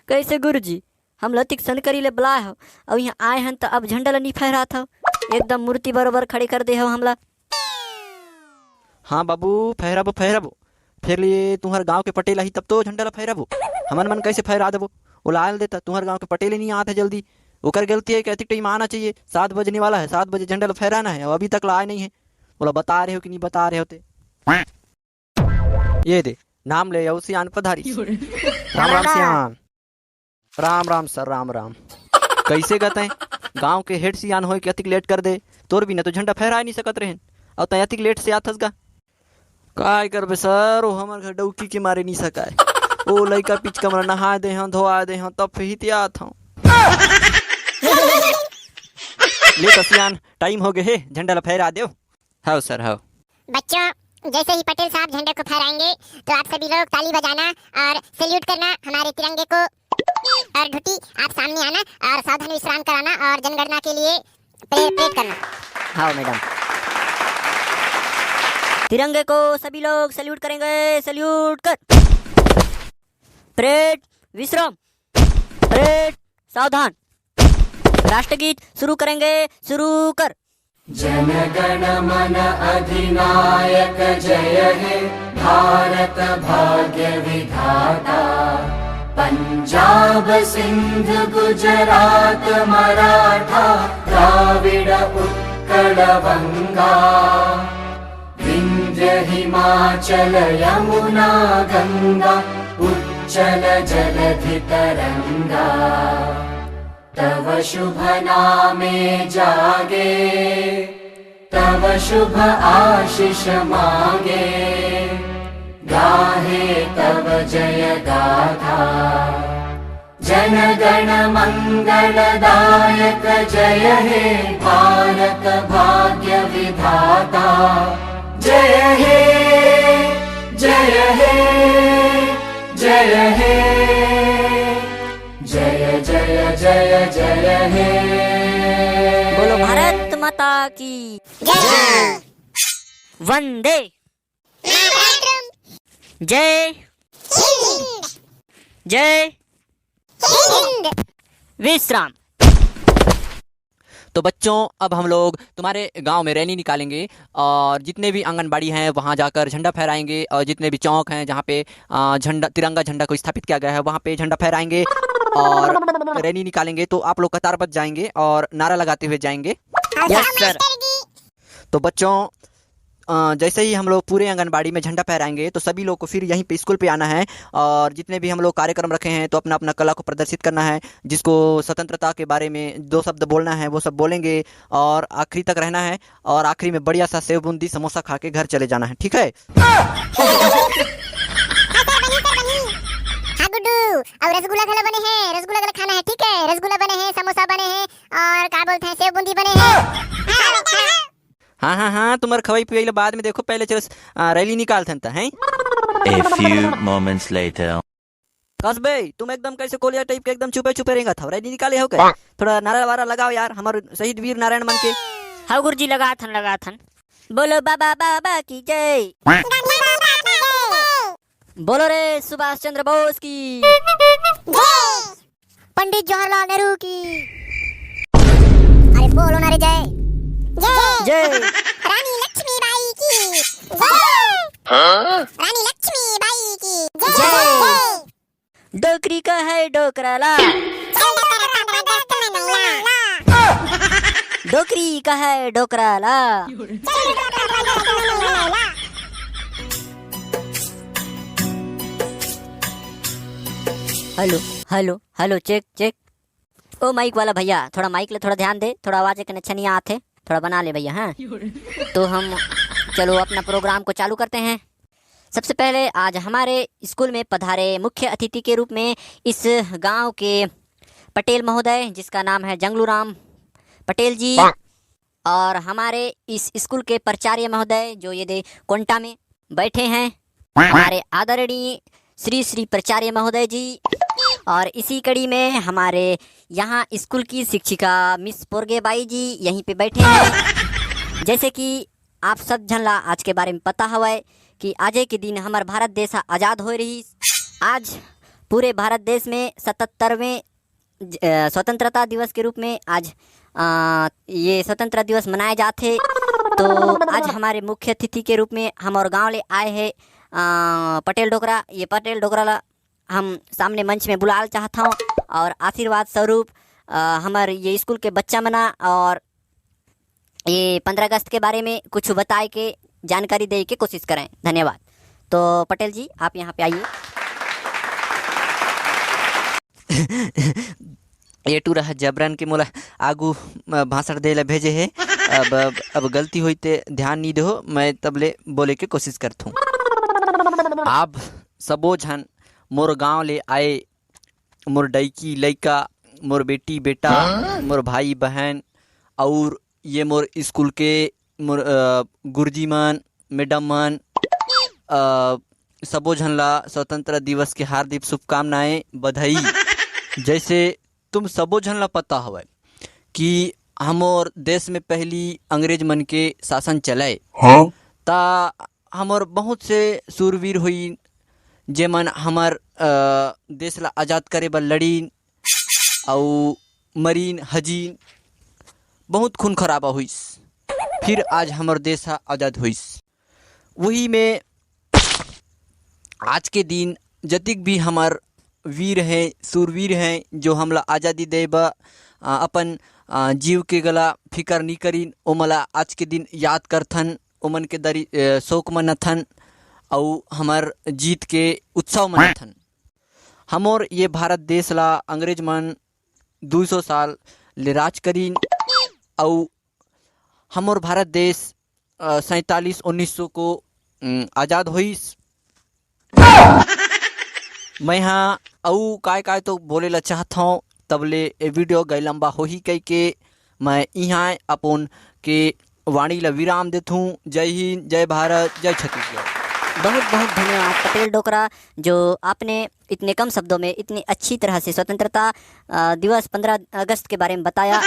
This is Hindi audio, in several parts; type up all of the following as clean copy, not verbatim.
कैसे गुरुजी, हम लतिक सन करी ले बुलाए हो और यहाँ आए हैं तो अब झंडा ला नहीं फहरा था, एकदम मूर्ति बरोबर खड़ी कर दे हो हमला। हाँ बाबू, फहराबो फहराबो, फिर लिए तुम्हारे गांव के पटेल ही तब तो झंडा ला फहराबो। हमन मन कैसे फहरा देबो, वो लाल देता, तुम्हारे गांव के पटेल ही नहीं आते जल्दी। ओकर गलती है कि अतिक टाइम आना चाहिए, 7 बजने वाला है, 7 बजे झंडा ला फहराना है और अभी तक लाए नहीं है। बोला बता रहे हो कि नहीं बता रहे होते। ये दे नाम ले आओ सियान पधारी। राम राम सियान। राम राम सर, राम राम। कैसे कहते हैं गांव के हेड सियान हो कि अतिक लेट कर दे, तोर भी ना तो झंडा फहरा नहीं सकत रहे और तय अतिक लेट से आथस गा। काय करबे सर, वो हमार घर डौकी के मारे नहीं सकाय, ओ लइका पिच कमरा नहा दे हूँ धोआ दे हूँ तब फिर ही आत हूँ। ले तो सियान टाइम हो गए है, झंडा ला फहरा दो। हाँ सर हाँ। बच्चों, जैसे ही पटेल साहब झंडे को फहराएंगे तो आप सभी लोग ताली बजाना और सैल्यूट करना हमारे तिरंगे को। और ढुटी आप सामने आना और सावधान विश्राम कराना और जनगणना के लिए प्रेरित करना। हाँ मैडम। तिरंगे को सभी लोग सैल्यूट करेंगे, सैल्यूट कर। परेड विश्राम, परेड सावधान। राष्ट्रगीत शुरू करेंगे, शुरू कर। जन गण मन अधिनायक जय हे भारत भाग्य विधाता। पंजाब सिंध गुजरात मराठा द्राविड़ उत्कल बंगा। विंध्य हिमाचल यमुना गंगा उच्चल जलधि तरंगा। तव शुभ नामे जागे, तव शुभ आशीष मांगे। गाहे तव जय गाथा, जन गण मंगलदायक जय हे भारत भाग्य विधाता। जय हे जय हे जय हे जय जय जय जय हे। बोलो भारत माता की जय। वंदे जय हिंद जय हिंद। विश्राम। तो बच्चों, अब हम लोग तुम्हारे गांव में रैली निकालेंगे और जितने भी आंगनबाड़ी हैं वहां जाकर झंडा फहराएंगे और जितने भी चौक हैं जहां पे झंडा तिरंगा झंडा को स्थापित किया गया है वहां पे झंडा फहराएंगे और रैली निकालेंगे। तो आप लोग कतारबद्ध जाएंगे और नारा लगाते हुए जाएंगे। Yes sir. तो बच्चों, जैसे ही हम लोग पूरे आंगनबाड़ी में झंडा फहराएंगे तो सभी लोग को फिर यहीं पे स्कूल पे आना है और जितने भी हम लोग कार्यक्रम रखे हैं तो अपना अपना कला को प्रदर्शित करना है। जिसको स्वतंत्रता के बारे में 2 शब्द बोलना है वो सब बोलेंगे और आखिरी तक रहना है और आखिरी में बढ़िया सा सेव बूंदी समोसा खा के घर चले जाना है, ठीक है? हाँ गुड्डू, अब रसगुल्ला गला बने हैं, रसगुल्ला गला खाना है, ठीक है? रसगुल्ला बने हैं, समोसा बने हैं और क्या बोलते हैं सेव बूंदी बने हैं। हाँ हाँ हाँ, तुम्हारे खवाई पियाई बाद में देखो, पहले चलो रैली निकालते हैं। A few moments later. Kasbe, तुम एकदम कैसे कोलिया टाइप के एकदम चुपे चुपे रहेगा था, रैली निकाले हो क्या? थोड़ा नारा वारा लगाओ यार, हमारे शहीद वीर नारायण मन के। हाँ गुरुजी, लगा थन। बोलो बाबा बाबा की जय। बोलो रे सुभाष चंद्र बोस की, पंडित जवाहरलाल नेहरू की। अरे बोलो ना रे जय जय। रानी लक्ष्मीबाई की जय। रानी लक्ष्मीबाई की जय। डोकरी का है डोकरा ला, डोकरी का है डोकरा ला। Hello hello hello, check check. ओ माइक वाला भैया, थोड़ा माइक ले थोड़ा ध्यान दे, थोड़ा आवाज कनेक्शन नहीं आते, थोड़ा बना ले भैया। हाँ तो हम चलो अपना प्रोग्राम को चालू करते हैं। सबसे पहले आज हमारे स्कूल में पधारे मुख्य अतिथि के रूप में इस गांव के पटेल महोदय, जिसका नाम है जंगलूराम पटेल जी, और हमारे इस स्कूल के प्राचार्य महोदय जो ये दे कोंटा में बैठे हैं, हमारे आदरणीय श्री श्री प्राचार्य महोदय जी। और इसी कड़ी में हमारे यहाँ स्कूल की शिक्षिका मिस पोरगे बाई जी यहीं पे बैठे हैं। जैसे कि आप सब झनला आज के बारे में पता हवा कि आज के दिन हमार भारत देश आज़ाद हो रही। आज पूरे भारत देश में 77वें स्वतंत्रता दिवस के रूप में आज ये स्वतंत्रता दिवस मनाए जाते। तो आज हमारे मुख्य अतिथि के रूप में हम और गांव ले आए हैं पटेल डोकरा। ये पटेल डोकरा ला हम सामने मंच में बुलाना चाहता हूँ और आशीर्वाद स्वरूप हमारे ये स्कूल के बच्चा मना और ये 15 अगस्त के बारे में कुछ बताए के जानकारी दे के कोशिश करें। धन्यवाद। तो पटेल जी आप यहाँ पे आइए। ये टूरा जबरन के मोला आगू भाषण दे ला भेजे है। अब गलती हुई ते ध्यान नहीं दो, मैं तबले बोले के कोशिश करता हूँ। आप सबो झन मोर गांव ले आए, मोर डैकी लइका, मोर बेटी बेटा, मोर भाई बहन और ये मोर स्कूल के मोर गुरुजी मन, मैडम मन, सबो झन ला स्वतंत्रता दिवस के हार्दिक शुभकामनाएं, बधाई। जैसे तुम सबो झन ला पता हवै कि हमर देश में पहली अंग्रेज मन के शासन चलाए, ता हमर बहुत से सूरवीर हुई जे मन हमर देश ला आज़ाद करे बर लड़ीन और मरीन हजीन, बहुत खून खराबा हुईस, फिर आज हमर देश आज़ाद हुईस। वही में आज के दिन जतिक भी हमार वीर हैं, सूरवीर हैं, जो हमला आज़ादी दे बा अपन जीव के गला फिकर नहीं करीन, ओमला आज के दिन याद करथन, ओमन के दरी शोक मनथन और हमार जीत के उत्सव मनथन। हमर ये भारत देश ला अंग्रेज मन 200 साल ले राज करीन और हमर भारत देश 47-1900 को आज़ाद होइस। मैं हाँ अऊ काय तो बोले ला चाहता हूँ, तबले ये वीडियो गई लंबा हो ही कह के मैं यहाँ अपन के वाणी ला विराम देता हूँ। जय हिंद, जय भारत, जय छत्तीसगढ़। बहुत बहुत धन्यवाद पटेल डोकरा, जो आपने इतने कम शब्दों में इतनी अच्छी तरह से स्वतंत्रता दिवस 15 अगस्त के बारे में बताया।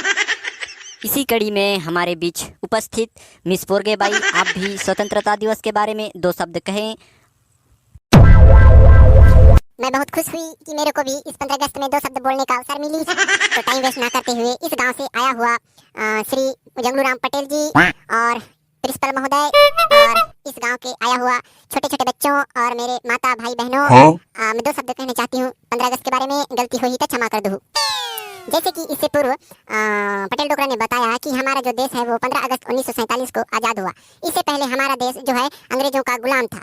इसी कड़ी में हमारे बीच उपस्थित मिस पोरगे बाई, आप भी स्वतंत्रता दिवस के बारे में 2 शब्द कहें। मैं बहुत खुश हुई कि मेरे को भी इस 15 अगस्त में 2 शब्द बोलने का अवसर मिली। तो टाइम वेस्ट ना करते हुए इस गांव से आया हुआ श्री जंगलू राम पटेल जी और प्रिंसिपल महोदय और इस गांव के आया हुआ छोटे छोटे बच्चों और मेरे माता भाई बहनों, मैं 2 शब्द कहना चाहती हूँ 15 अगस्त के बारे में। गलती हुई तो क्षमा कर दो। जैसे कि इससे पूर्व पटेल डोकरा ने बताया कि हमारा जो देश है वो 15 अगस्त 1947 को आज़ाद हुआ। इससे पहले हमारा देश जो है अंग्रेजों का गुलाम था,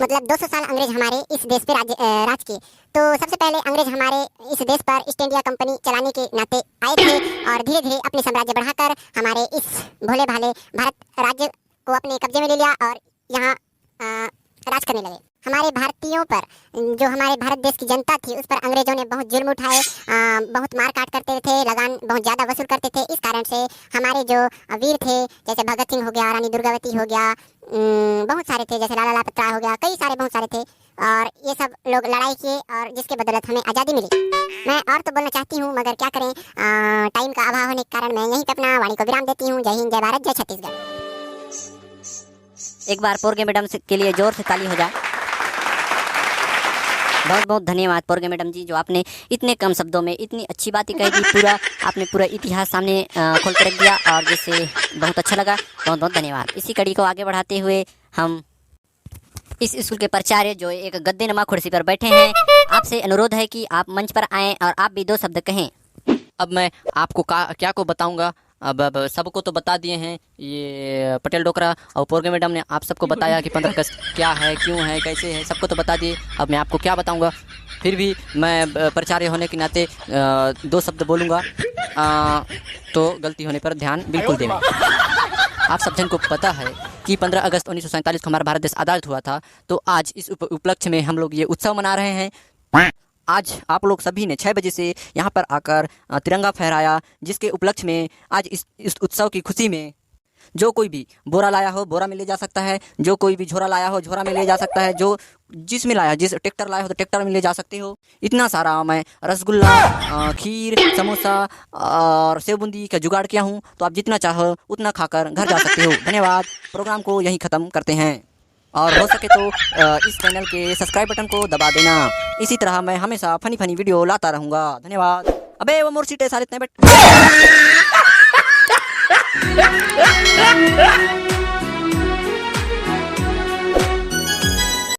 मतलब 200 साल अंग्रेज हमारे इस देश पे राज किए। तो सबसे पहले अंग्रेज हमारे इस देश पर ईस्ट इंडिया कंपनी चलाने के नाते आए थे और धीरे धीरे अपने साम्राज्य बढ़ाकर हमारे इस भोले भाले भारत राज्य को अपने कब्जे में ले लिया और यहाँ राज करने लगे। हमारे भारतीयों पर, जो हमारे भारत देश की जनता थी, उस पर अंग्रेजों ने बहुत जुल्म उठाए, बहुत मार काट करते थे, लगान बहुत ज़्यादा वसूल करते थे। इस कारण से हमारे जो वीर थे, जैसे भगत सिंह हो गया, रानी दुर्गावती हो गया, बहुत सारे थे, जैसे लाला लाजपत राय हो गया, कई सारे बहुत सारे थे और ये सब लोग लड़ाई किए और जिसके बदौलत हमें आज़ादी मिली। मैं और तो बोलना चाहती हूँ मगर क्या करें, टाइम का अभाव होने के कारण मैं यहीं पे अपना वाणी को विराम देती हूँ। जय हिंद, जय भारत, जय छत्तीसगढ़। एक बार पोरगे मैडम के लिए जोर से ताली हो जाए। बहुत बहुत धन्यवाद पोरगे मैडम जी, जो आपने इतने कम शब्दों में इतनी अच्छी बातें कह दी। आपने पूरा इतिहास सामने खोल कर रख दिया और जिससे बहुत अच्छा लगा। बहुत बहुत धन्यवाद। इसी कड़ी को आगे बढ़ाते हुए हम इस स्कूल के प्राचार्य जो एक गद्दे नमा कुर्सी पर बैठे हैं, आपसे अनुरोध है कि आप मंच पर आएँ और आप भी 2 शब्द कहें। अब मैं आपको क्या को बताऊंगा। अब सबको तो बता दिए हैं, ये पटेल डोकरा और पोरगे मैडम ने आप सबको बताया कि 15 अगस्त क्या है, क्यों है, कैसे है, सबको तो बता दिए। अब मैं आपको क्या बताऊंगा, फिर भी मैं प्राचार्य होने के नाते 2 शब्द बोलूँगा, तो गलती होने पर ध्यान बिल्कुल देना। आप सब जन को पता है कि 15 अगस्त 1947 को हमारा भारत देश आज़ाद हुआ था। तो आज इस उपलक्ष्य में हम लोग ये उत्सव मना रहे हैं। आज आप लोग सभी ने 6 बजे से यहाँ पर आकर तिरंगा फहराया, जिसके उपलक्ष्य में आज इस उत्सव की खुशी में जो कोई भी बोरा लाया हो बोरा में ले जा सकता है, जो कोई भी झोरा लाया हो झोरा में ले जा सकता है, जो जिसमें लाया, जिस ट्रैक्टर लाया हो तो ट्रैक्टर में ले जा सकते हो। इतना सारा मैं रसगुल्ला, खीर, समोसा और सेव बूंदी का जुगाड़ किया हूँ, तो आप जितना चाहो उतना खाकर घर जा सकते हो। धन्यवाद। प्रोग्राम को यहीं ख़त्म करते हैं। और हो सके तो इस चैनल के सब्सक्राइब बटन को दबा देना। इसी तरह मैं हमेशा फनी फनी वीडियो लाता रहूँगा। धन्यवाद। अबे वो मोर सीटे सारे इतने बैठ